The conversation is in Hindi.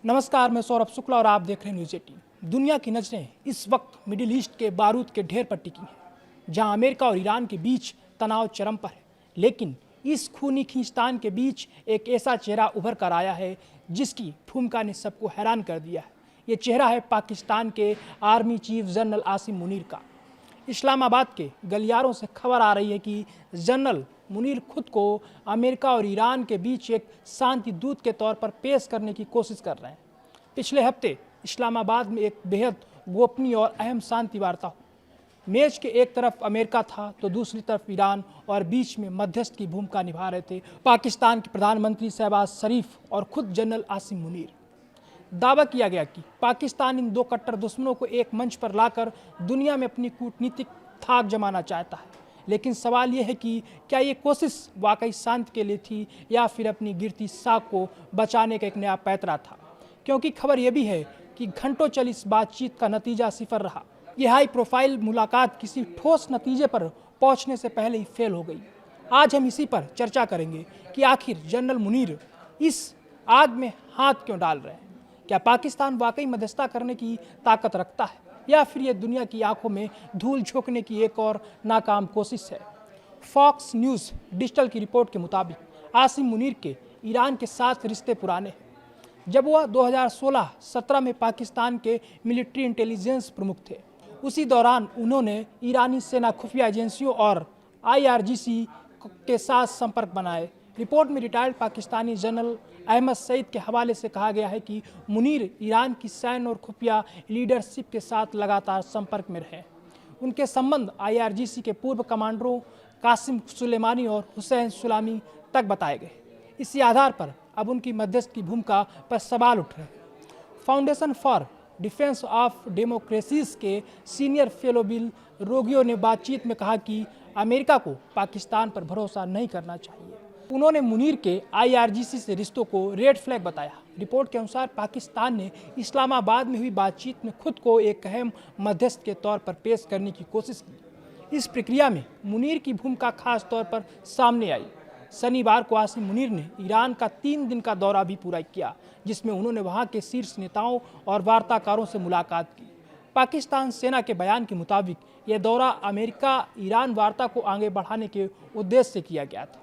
नमस्कार, मैं सौरभ शुक्ला और आप देख रहे हैं न्यूज़ 18। दुनिया की नज़रें इस वक्त मिडिल ईस्ट के बारूद के ढेर पर टिकी हैं, जहां अमेरिका और ईरान के बीच तनाव चरम पर है। लेकिन इस खूनी खींचतान के बीच एक ऐसा चेहरा उभर कर आया है जिसकी भूमिका ने सबको हैरान कर दिया है। ये चेहरा है पाकिस्तान के army chief general Asim Munir का। इस्लामाबाद के गलियारों से खबर आ रही है कि जनरल मुनीर खुद को अमेरिका और ईरान के बीच एक शांति दूत के तौर पर पेश करने की कोशिश कर रहे हैं। पिछले हफ्ते इस्लामाबाद में एक बेहद गोपनीय और अहम शांति वार्ता हुई। मेज के एक तरफ अमेरिका था तो दूसरी तरफ ईरान, और बीच में मध्यस्थ की भूमिका निभा रहे थे पाकिस्तान के प्रधानमंत्री शहबाज शरीफ और खुद जनरल आसिम मुनीर। दावा किया गया कि पाकिस्तान इन दो कट्टर दुश्मनों को एक मंच पर लाकर दुनिया में अपनी कूटनीतिक थाक जमाना चाहता है। लेकिन सवाल यह है कि क्या ये कोशिश वाकई शांति के लिए थी या फिर अपनी गिरती साख को बचाने का एक नया पैतरा था, क्योंकि खबर यह भी है कि घंटों चली इस बातचीत का नतीजा सिफर रहा। यह हाई प्रोफाइल मुलाकात किसी ठोस नतीजे पर पहुंचने से पहले ही फेल हो गई। आज हम इसी पर चर्चा करेंगे कि आखिर जनरल मुनीर इस आग में हाथ क्यों डाल रहे हैं। क्या पाकिस्तान वाकई मध्यस्थता करने की ताकत रखता है या फिर ये दुनिया की आंखों में धूल झोंकने की एक और नाकाम कोशिश है। फॉक्स न्यूज़ डिजिटल की रिपोर्ट के मुताबिक आसिम मुनीर के ईरान के साथ रिश्ते पुराने हैं। जब वह 2016-17 में पाकिस्तान के मिलिट्री इंटेलिजेंस प्रमुख थे, उसी दौरान उन्होंने ईरानी सेना खुफिया एजेंसियों और IRGC के साथ संपर्क बनाए। रिपोर्ट में रिटायर्ड पाकिस्तानी जनरल अहमद सईद के हवाले से कहा गया है कि मुनीर ईरान की सैन्य और खुफिया लीडरशिप के साथ लगातार संपर्क में रहे। उनके संबंध IRGC के पूर्व कमांडरों कासिम सुलेमानी और हुसैन सुलामी तक बताए गए। इसी आधार पर अब उनकी मध्यस्थ की भूमिका पर सवाल उठ रहे हैं। Foundation for defence of democracies के सीनियर फेलो बिल रोगियो ने बातचीत में कहा कि अमेरिका को पाकिस्तान पर भरोसा नहीं करना चाहिए। उन्होंने मुनीर के IRGC से रिश्तों को रेड फ्लैग बताया। रिपोर्ट के अनुसार पाकिस्तान ने इस्लामाबाद में हुई बातचीत में खुद को एक अहम मध्यस्थ के तौर पर पेश करने की कोशिश की। इस प्रक्रिया में मुनीर की भूमिका खास तौर पर सामने आई। शनिवार को आसिम मुनीर ने ईरान का 3 दिन का दौरा भी पूरा किया, जिसमें उन्होंने वहां के शीर्ष नेताओं और वार्ताकारों से मुलाकात की। पाकिस्तान सेना के बयान के मुताबिक यह दौरा अमेरिका ईरान वार्ता को आगे बढ़ाने के उद्देश्य से किया गया था।